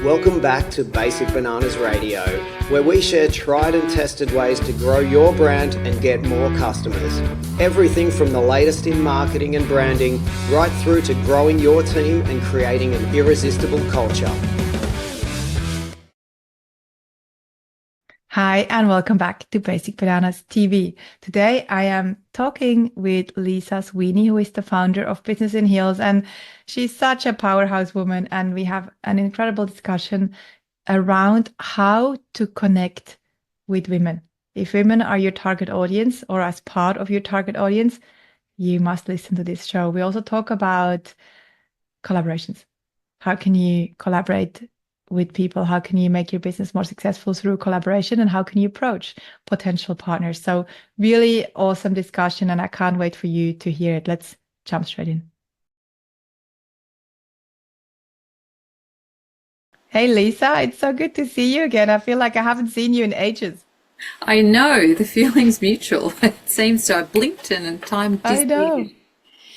Welcome back to Basic Bananas Radio, where we share tried and tested ways to grow your brand and get more customers. Everything from the latest in marketing and branding, right through to growing your team and creating an irresistible culture. Hi, and welcome back to Basic Bananas TV. Today, I am talking with Lisa Sweeney, who is the founder of Business in Heels, and she's such a powerhouse woman, and we have an incredible discussion around how to connect with women. If women are your target audience or as part of your target audience, you must listen to this show. We also talk about collaborations. How can you collaborate with people? How can you make your business more successful through collaboration, and how can you approach potential partners? So really awesome discussion, and I can't wait for you to hear it. Let's jump straight in. Hey Lisa, it's so good to see you again. I feel like I haven't seen you in ages. I know, the feeling's mutual. It seems to have blinked and time I know. disappeared.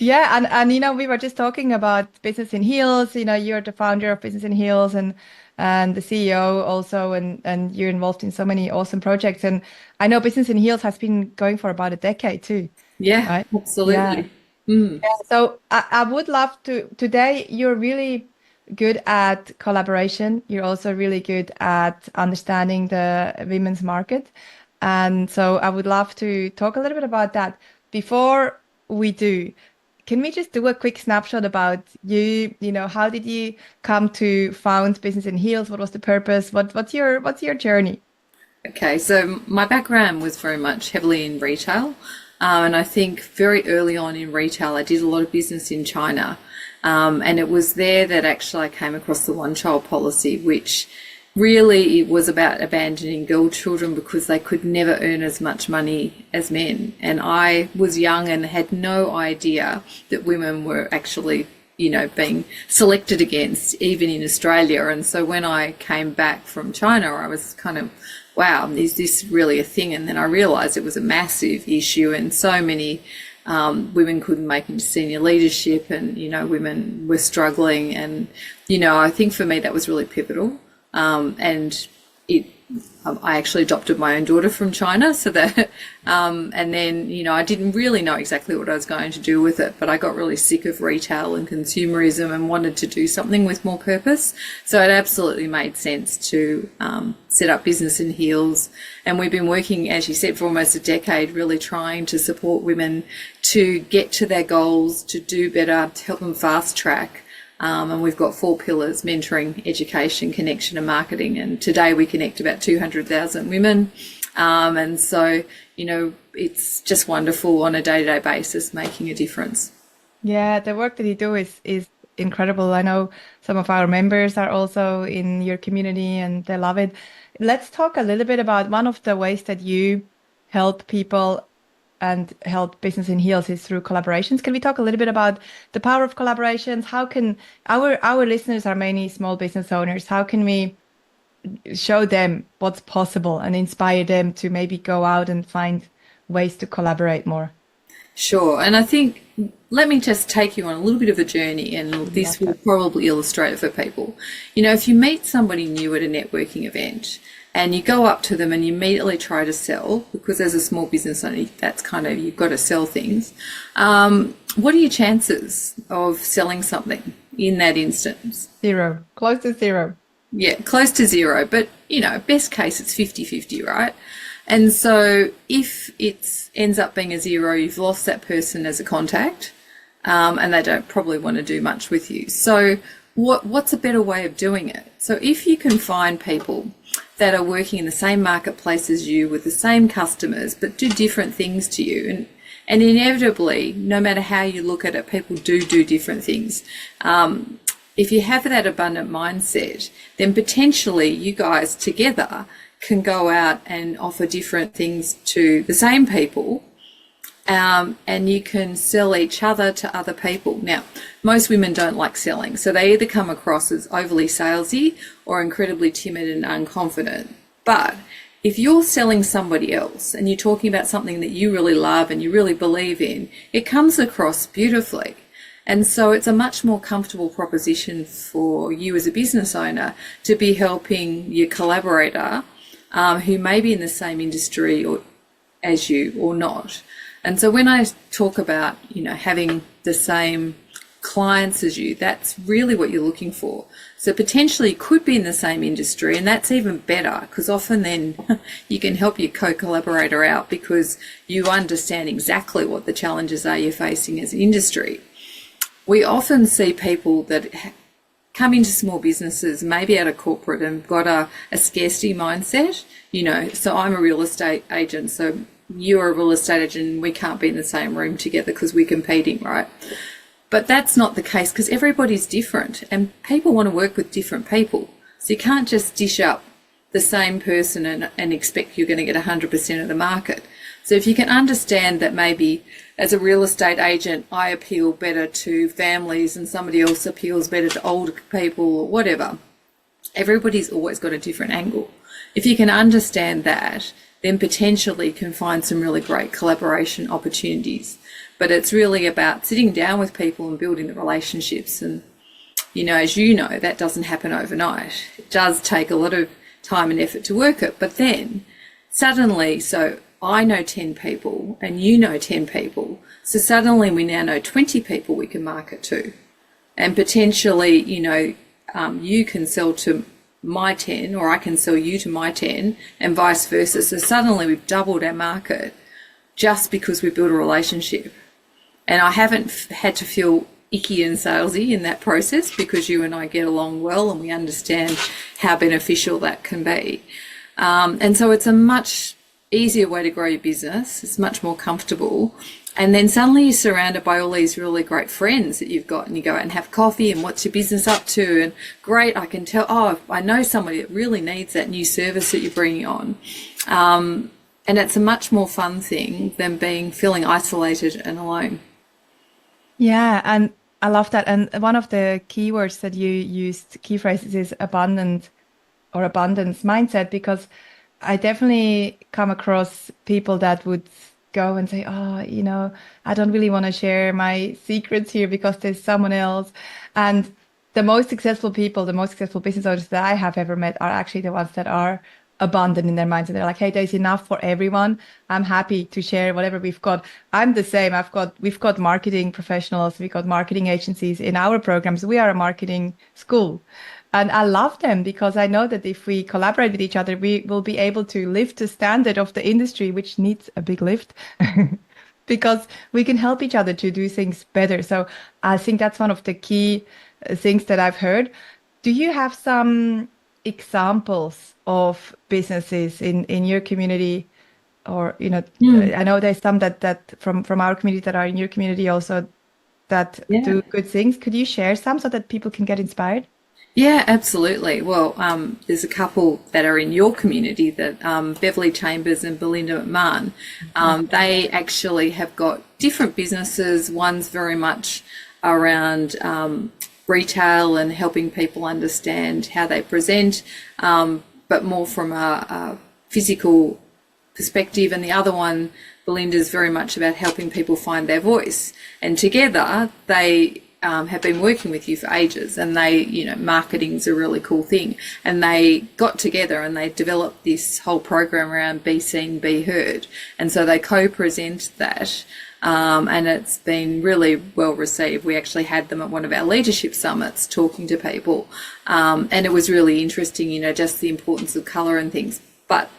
Yeah, and we were just talking about Business in Heels. You're the founder of Business in Heels and the CEO also, and you're involved in so many awesome projects. And I know Business in Heels has been going for about a decade too, Yeah, right? Yeah. absolutely. Yeah. So I would love to, today you're really good at collaboration. You're also really good at understanding the women's market. And so I would love to talk a little bit about that. Before we do, can we just do a quick snapshot about you? How did you come to found Business in Heels? What was the purpose? What's your journey? Okay, so my background was very much heavily in retail. And I think very early on in retail, I did a lot of business in China. And it was there that actually I came across the one-child policy, which really it was about abandoning girl children because they could never earn as much money as men. And I was young and had no idea that women were actually, being selected against, even in Australia. And so when I came back from China, I was kind of, wow, is this really a thing? And then I realized it was a massive issue, and so many women couldn't make it into senior leadership, and, women were struggling. And, I think for me that was really pivotal. And I actually adopted my own daughter from China, so that, and then, I didn't really know exactly what I was going to do with it, but I got really sick of retail and consumerism and wanted to do something with more purpose. So it absolutely made sense to set up Business in Heels. And we've been working, as you said, for almost a decade, really trying to support women to get to their goals, to do better, to help them fast track. And we've got 4 pillars: mentoring, education, connection, and marketing. And today we connect about 200,000 women. And so, it's just wonderful on a day-to-day basis, making a difference. Yeah, the work that you do is incredible. I know some of our members are also in your community and they love it. Let's talk a little bit about one of the ways that you help people and help Business in Heels is through collaborations. Can we talk a little bit about the power of collaborations? How can our listeners are mainly small business owners? How can we show them what's possible and inspire them to maybe go out and find ways to collaborate more? Sure. And I think, let me just take you on a little bit of a journey, and this will probably illustrate it for people. If you meet somebody new at a networking event and you go up to them and you immediately try to sell, because as a small business owner, that's kind of, you've got to sell things. What are your chances of selling something in that instance? Zero. Close to zero. Yeah, close to zero. But, best case, it's 50-50, right? And so if it ends up being a zero, you've lost that person as a contact, and they don't probably want to do much with you. So what's a better way of doing it? So if you can find people that are working in the same marketplace as you with the same customers, but do different things to you, and inevitably, no matter how you look at it, people do different things. If you have that abundant mindset, then potentially you guys together can go out and offer different things to the same people, and you can sell each other to other people. Now, most women don't like selling, so they either come across as overly salesy or incredibly timid and unconfident. But if you're selling somebody else and you're talking about something that you really love and you really believe in, it comes across beautifully. And so it's a much more comfortable proposition for you as a business owner to be helping your collaborator who may be in the same industry as you or not. And so when I talk about, having the same clients as you, that's really what you're looking for. So potentially could be in the same industry, and that's even better, because often then you can help your co-collaborator out because you understand exactly what the challenges are you're facing as an industry. We often see people that come into small businesses, maybe out of corporate, and got a scarcity mindset. So I'm a real estate agent, so you're a real estate agent, and we can't be in the same room together because we're competing, right? But that's not the case, because everybody's different and people want to work with different people. So you can't just dish up the same person and expect you're going to get 100% of the market. So if you can understand that maybe as a real estate agent, I appeal better to families and somebody else appeals better to older people or whatever, everybody's always got a different angle. If you can understand that, then potentially you can find some really great collaboration opportunities. But it's really about sitting down with people and building the relationships. And, as you know, that doesn't happen overnight. It does take a lot of time and effort to work it. But then suddenly, so I know 10 people and you know 10 people. So suddenly we now know 20 people we can market to. And potentially, you can sell to my 10 or I can sell you to my 10 and vice versa. So suddenly we've doubled our market just because we built a relationship. And I haven't had to feel icky and salesy in that process because you and I get along well and we understand how beneficial that can be. And so it's a much easier way to grow your business. It's much more comfortable. And then suddenly you're surrounded by all these really great friends that you've got, and you go out and have coffee and what's your business up to? And great, I can tell, I know somebody that really needs that new service that you're bringing on. And it's a much more fun thing than feeling isolated and alone. Yeah, and I love that. And one of the keywords that you used, key phrases, is abundance mindset, because I definitely come across people that would go and say, I don't really want to share my secrets here because there's someone else. And the most successful people, the most successful business owners that I have ever met are actually the ones that are abundant in their mindset. They're like, hey, there's enough for everyone. I'm happy to share whatever we've got. I'm the same. We've got marketing professionals. We've got marketing agencies in our programs. We are a marketing school. And I love them because I know that if we collaborate with each other, we will be able to lift the standard of the industry, which needs a big lift, because we can help each other to do things better. So I think that's one of the key things that I've heard. Do you have some examples of businesses in your community, or I know there's some that from our community that are in your community also that do good things. Could you share some so that people can get inspired? Yeah, absolutely. Well, there's a couple that are in your community that Beverly Chambers and Belinda McMahon. They actually have got different businesses. One's very much around retail and helping people understand how they present, but more from a physical perspective. And the other one, Belinda's very much about helping people find their voice. And together they have been working with you for ages, and marketing's a really cool thing. And they got together and they developed this whole program around Be Seen, Be Heard. And so they co-present that. And it's been really well received. We actually had them at one of our leadership summits talking to people. And it was really interesting, just the importance of colour and things. But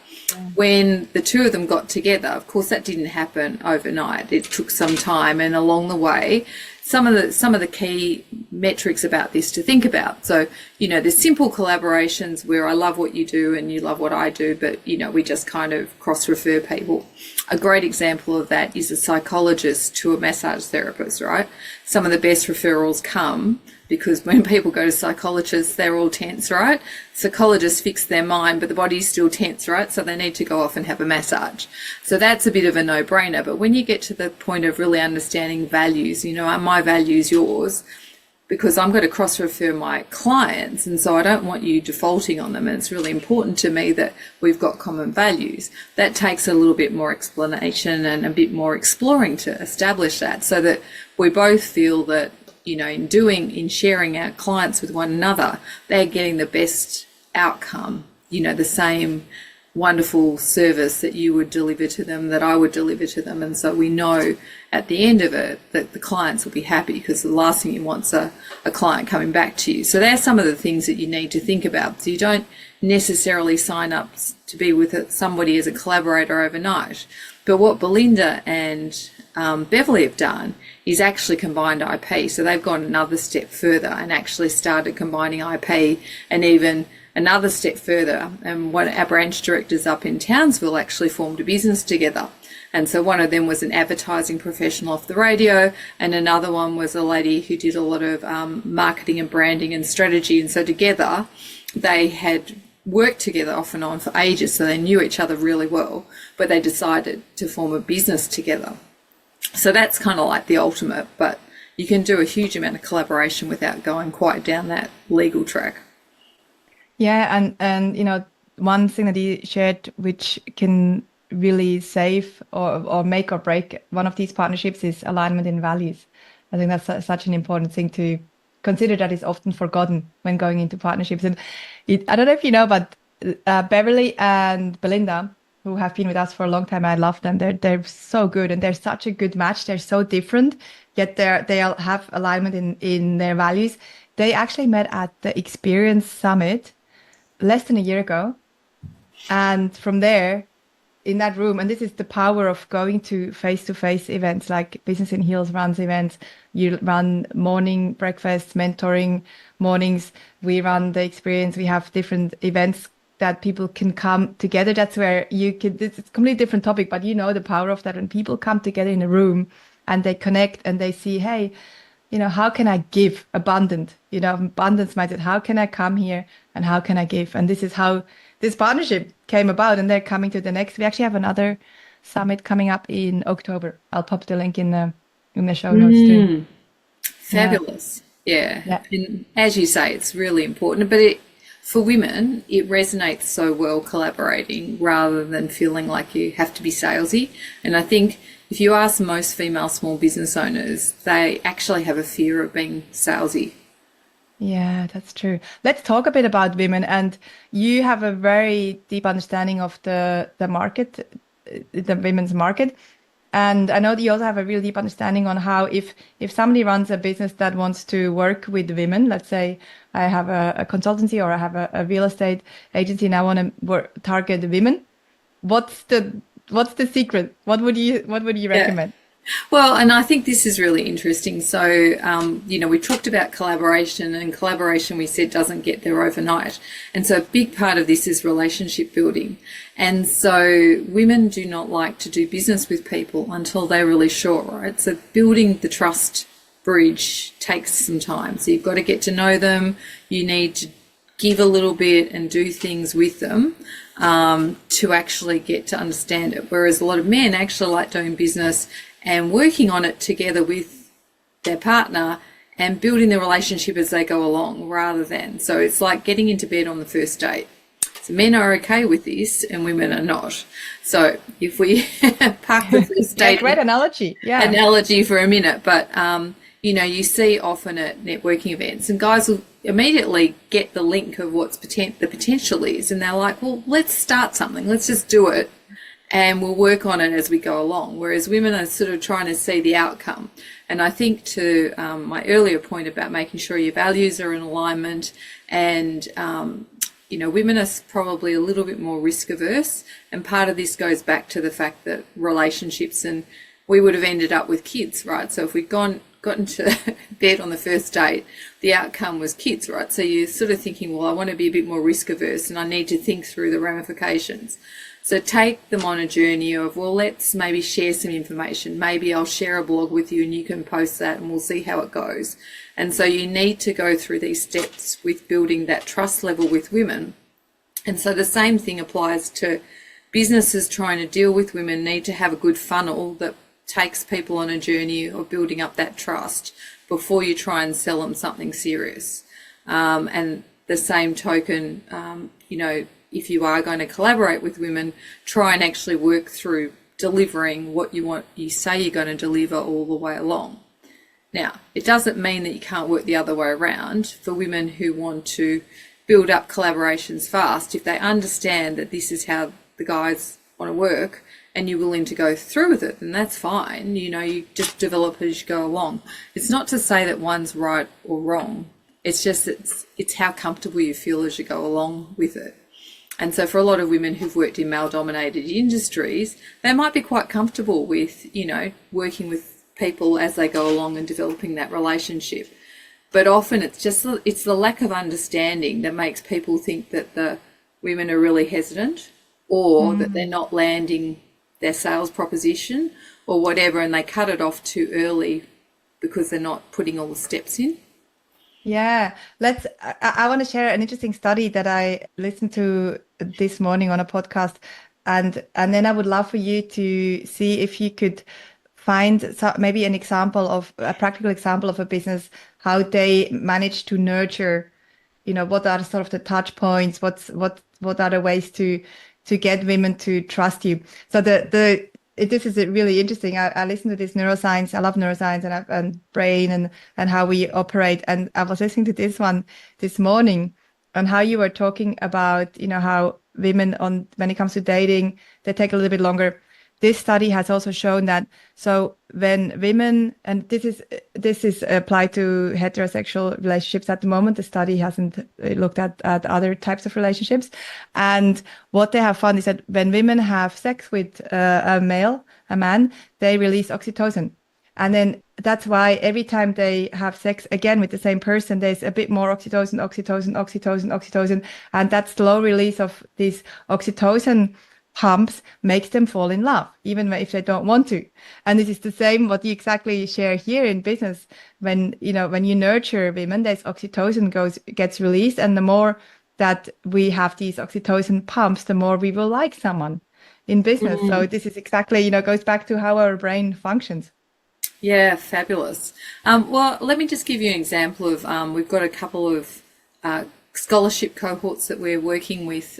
when the two of them got together, of course, that didn't happen overnight. It took some time, and along the way, some of the key metrics about this to think about. So, there's simple collaborations where I love what you do and you love what I do, but, we just kind of cross-refer people. A great example of that is a psychologist to a massage therapist, right? Some of the best referrals come because when people go to psychologists, they're all tense, right? Psychologists fix their mind, but the body's still tense, right? So they need to go off and have a massage. So that's a bit of a no-brainer. But when you get to the point of really understanding values, are my values yours? Because I'm going to cross-refer my clients, and so I don't want you defaulting on them, and it's really important to me that we've got common values. That takes a little bit more explanation and a bit more exploring to establish that, so that we both feel that in sharing our clients with one another, they're getting the best outcome, the same wonderful service that you would deliver to them, that I would deliver to them. And so we know at the end of it that the clients will be happy, because the last thing you want is a client coming back to you. So there's some of the things that you need to think about. So you don't necessarily sign up to be with somebody as a collaborator overnight. But what Belinda and Beverly have done is actually combined IP. So they've gone another step further and actually started combining IP, and even another step further. And one of our branch directors up in Townsville actually formed a business together. And so one of them was an advertising professional off the radio, and another one was a lady who did a lot of marketing and branding and strategy. And so together they had worked together off and on for ages, so they knew each other really well, but they decided to form a business together. So that's kind of like the ultimate, but you can do a huge amount of collaboration without going quite down that legal track. Yeah, and one thing that you shared, which can really save or make or break one of these partnerships, is alignment in values. I think that's such an important thing to consider, that is often forgotten when going into partnerships. And I don't know if you know, but Beverly and Belinda, who have been with us for a long time, I love them. They're so good, and they're such a good match. They're so different, yet they all have alignment in their values. They actually met at the Experience Summit less than a year ago. And from there, in that room, and this is the power of going to face-to-face events like Business in Heels runs events. You run morning breakfasts, mentoring mornings. We run the Experience. We have different events that people can come together. That's where it's a completely different topic, but the power of that when people come together in a room and they connect and they see, hey, how can I give abundance mindset? How can I come here and how can I give? And this is how this partnership came about, and they're coming to the next. We actually have another summit coming up in October. I'll pop the link in the show notes too. Fabulous. Yeah. And as you say, it's really important, but for women, it resonates so well collaborating rather than feeling like you have to be salesy. And I think if you ask most female small business owners, they actually have a fear of being salesy. Yeah, that's true. Let's talk a bit about women. And you have a very deep understanding of the market, the women's market. And I know that you also have a really deep understanding on how if somebody runs a business that wants to work with women, let's say I have a consultancy or I have a real estate agency and I want to target women, what's the secret? What would you recommend? Well, and I think this is really interesting. So, we talked about collaboration, and collaboration, we said, doesn't get there overnight. And so a big part of this is relationship building. And so women do not like to do business with people until they're really sure, right? So building the trust bridge takes some time. So you've got to get to know them. You need to give a little bit and do things with them to actually get to understand it. Whereas a lot of men actually like doing business and working on it together with their partner and building the relationship as they go along rather than. So it's like getting into bed on the first date. So men are okay with this and women are not. So if we park the first date. Great analogy. Yeah. Analogy for a minute. But, you see often at networking events and guys will immediately get the link of what's the potential is. And they're like, well, let's start something. Let's just do it. And we'll work on it as we go along, whereas women are sort of trying to see the outcome. And I think to my earlier point about making sure your values are in alignment and, women are probably a little bit more risk averse. And part of this goes back to the fact that relationships, and we would have ended up with kids, right? So if we'd gotten to bed on the first date, the outcome was kids, right? So you're sort of thinking, well, I want to be a bit more risk averse and I need to think through the ramifications. So take them on a journey of, well, let's maybe share some information. Maybe I'll share a blog with you and you can post that and we'll see how it goes. And so you need to go through these steps with building that trust level with women. And so the same thing applies to businesses trying to deal with women need to have a good funnel that takes people on a journey of building up that trust before you try and sell them something serious. And the same token, if you are going to collaborate with women, try and actually work through delivering what you say you're going to deliver all the way along. Now, it doesn't mean that you can't work the other way around. For women who want to build up collaborations fast, if they understand that this is how the guys want to work and you're willing to go through with it, then that's fine. You know, you just develop as you go along. It's not to say that one's right or wrong. It's just that it's how comfortable you feel as you go along with it. And so for a lot of women who've worked in male-dominated industries, they might be quite comfortable with, you know, working with people as they go along and developing that relationship. But often it's the lack of understanding that makes people think that the women are really hesitant, or that they're not landing their sales proposition or whatever, and they cut it off too early because they're not putting all the steps in. Yeah, I want to share an interesting study that I listened to this morning on a podcast, and then I would love for you to see if you could find maybe an example of a practical example of a business, how they manage to nurture, you know, what are sort of the touch points, what are the ways to get women to trust you. So this is really interesting. I listen to this neuroscience. I love neuroscience and brain and how we operate. And I was listening to this one this morning on how you were talking about, you know, how women when it comes to dating, they take a little bit longer. This study has also shown that, so when women, and this is applied to heterosexual relationships at the moment, the study hasn't looked at other types of relationships. And what they have found is that when women have sex with a man, they release oxytocin. And then that's why every time they have sex again with the same person, there's a bit more oxytocin. And that slow release of this oxytocin pumps makes them fall in love, even if they don't want to. And this is the same what you exactly share here in business. When you nurture women, there's oxytocin gets released, and the more that we have these oxytocin pumps, the more we will like someone in business. So this is exactly, goes back to how our brain functions. Yeah, fabulous. Well, let me just give you an example of, we've got a couple of scholarship cohorts that we're working with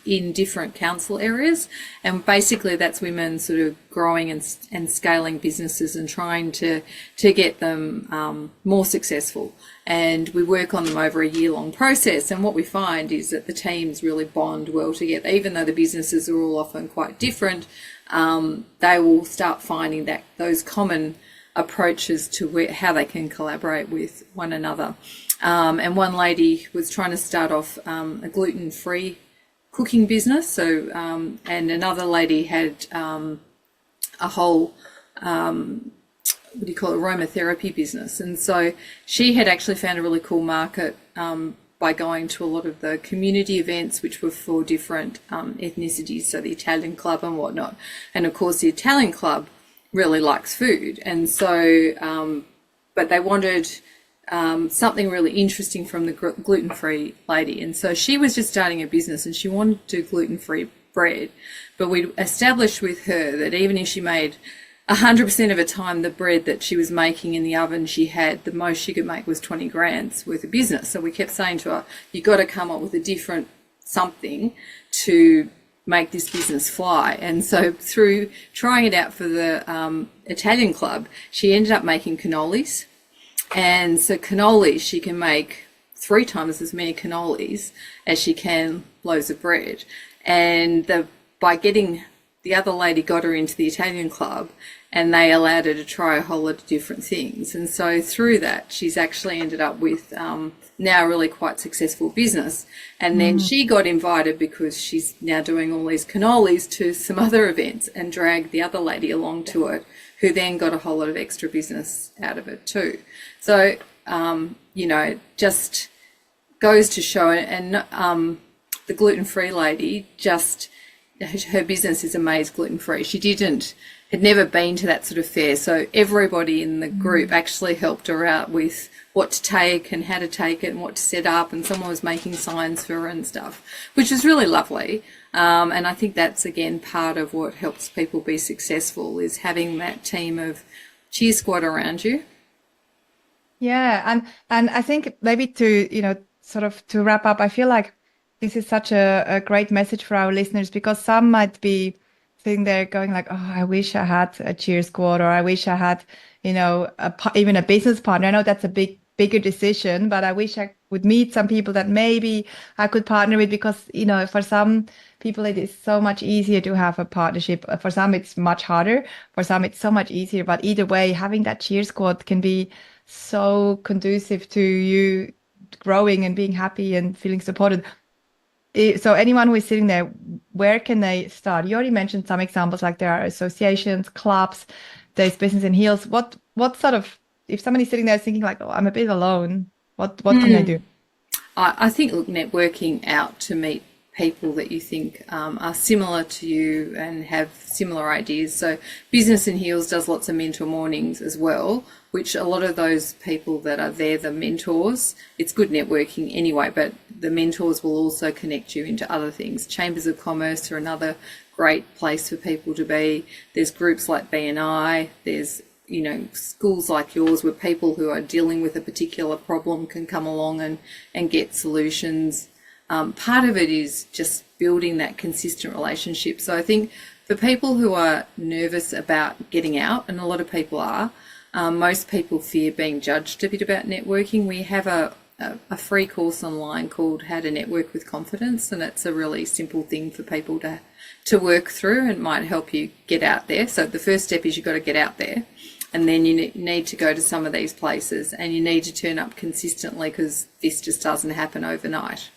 in different council areas, and basically that's women sort of growing and scaling businesses and trying to get them more successful. And we work on them over a year-long process, and what we find is that the teams really bond well together. Even though the businesses are all often quite different, they will start finding that those common approaches to how they can collaborate with one another. And one lady was trying to start off a gluten-free cooking business. So, and another lady had a whole, aromatherapy business. And so she had actually found a really cool market by going to a lot of the community events, which were for different ethnicities, so the Italian club and whatnot. And of course, the Italian club really likes food. And so, but they wanted something really interesting from the gluten-free lady. And so she was just starting a business and she wanted to do gluten-free bread. But we established with her that even if she made 100% of the time the bread that she was making in the oven she had, the most she could make was 20 grams worth of business. So we kept saying to her, you got to come up with a different something to make this business fly. And so through trying it out for the Italian club, she ended up making cannolis. And so cannolis, she can make 3 times as many cannolis as she can loaves of bread. And by getting the other lady got her into the Italian club, and they allowed her to try a whole lot of different things. And so through that, she's actually ended up with now a really quite successful business. And then she got invited, because she's now doing all these cannolis, to some other events and dragged the other lady along to it, who then got a whole lot of extra business out of it too. So, just goes to show, and the gluten-free lady, just her business is Amazed Gluten-Free. She had never been to that sort of fair. So everybody in the group actually helped her out with what to take and how to take it and what to set up. And someone was making signs for her and stuff, which was really lovely. And I think that's, again, part of what helps people be successful, is having that team of cheer squad around you. Yeah. And I think maybe to wrap up, I feel like this is such a great message for our listeners, because some might be sitting there going like, oh, I wish I had a cheer squad, or I wish I had, even a business partner. I know that's a bigger decision, but I wish I would meet some people that maybe I could partner with, because, for some people, it is so much easier to have a partnership. For some, it's much harder. For some, it's so much easier. But either way, having that cheer squad can be so conducive to you growing and being happy and feeling supported. So anyone who is sitting there, where can they start? You already mentioned some examples, like there are associations, clubs, there's Business in Heels. What sort of, if somebody's sitting there thinking like, oh, I'm a bit alone, what can they do? I think, look, networking out to meet people that you think are similar to you and have similar ideas. So Business in Heels does lots of mentor mornings as well, which a lot of those people that are there, the mentors, it's good networking anyway, but the mentors will also connect you into other things. Chambers of Commerce are another great place for people to be. There's groups like BNI, there's schools like yours where people who are dealing with a particular problem can come along and get solutions. Part of it is just building that consistent relationship. So I think for people who are nervous about getting out, and a lot of people are, most people fear being judged a bit about networking. We have a free course online called How to Network with Confidence, and it's a really simple thing for people to work through, and might help you get out there. So the first step is you've got to get out there, and then you need to go to some of these places, and you need to turn up consistently, because this just doesn't happen overnight.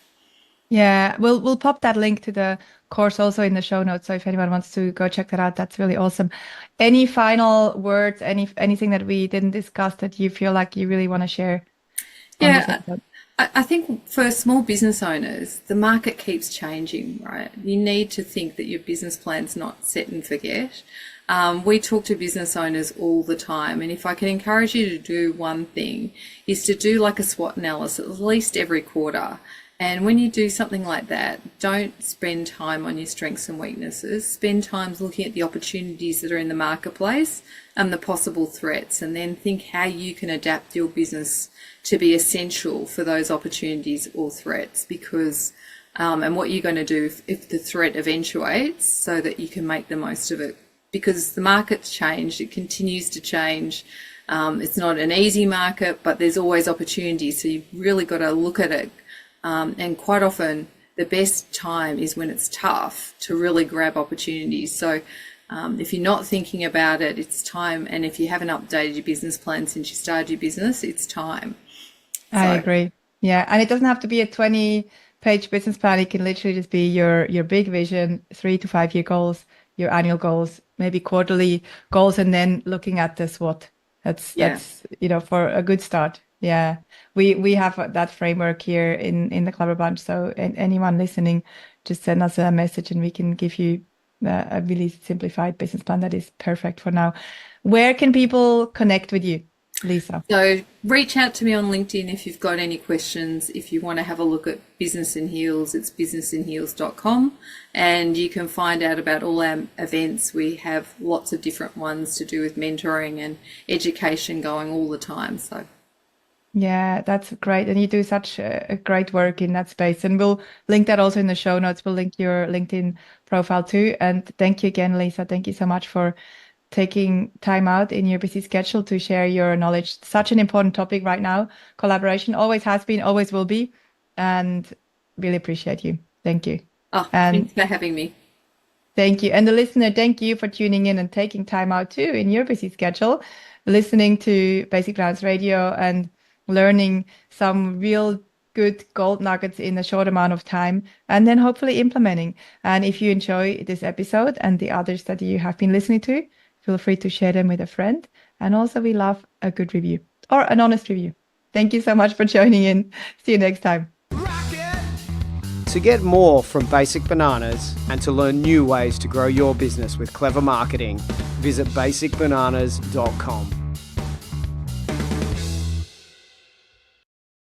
Yeah, we'll pop that link to the course also in the show notes. So if anyone wants to go check that out, that's really awesome. Any final words, anything that we didn't discuss that you feel like you really want to share? Yeah, I think for small business owners, the market keeps changing, right? You need to think that your business plan's not set and forget. We talk to business owners all the time, and if I can encourage you to do one thing, is to do like a SWOT analysis at least every quarter. And when you do something like that, don't spend time on your strengths and weaknesses. Spend time looking at the opportunities that are in the marketplace and the possible threats, and then think how you can adapt your business to be essential for those opportunities or threats, because and what you're going to do if the threat eventuates, so that you can make the most of it, because the market's changed, it continues to change. It's not an easy market, but there's always opportunities, so you've really got to look at it. And quite often, the best time is when it's tough to really grab opportunities. So if you're not thinking about it, it's time. And if you haven't updated your business plan since you started your business, it's time. I agree. Yeah. And it doesn't have to be a 20-page business plan. It can literally just be your big vision, 3 to 5 year goals, your annual goals, maybe quarterly goals, and then looking at the SWOT. That's for a good start. Yeah, we have that framework here in the Clever Bunch. So anyone listening, just send us a message and we can give you a really simplified business plan that is perfect for now. Where can people connect with you, Lisa? So reach out to me on LinkedIn if you've got any questions. If you want to have a look at Business in Heels, it's businessinheels.com, and you can find out about all our events. We have lots of different ones to do with mentoring and education going all the time. So yeah, that's great. And you do such a great work in that space. And we'll link that also in the show notes. We'll link your LinkedIn profile too. And thank you again, Lisa. Thank you so much for taking time out in your busy schedule to share your knowledge. Such an important topic right now. Collaboration always has been, always will be. And really appreciate you. Thank you. Oh, thanks for having me. Thank you. And the listener, thank you for tuning in and taking time out too in your busy schedule, listening to Basic Brilliance Radio and learning some real good gold nuggets in a short amount of time, and then hopefully implementing. And if you enjoy this episode and the others that you have been listening to, feel free to share them with a friend. And also, we love a good review or an honest review. Thank you so much for joining in. See you next time. To get more from Basic Bananas and to learn new ways to grow your business with clever marketing, visit basicbananas.com.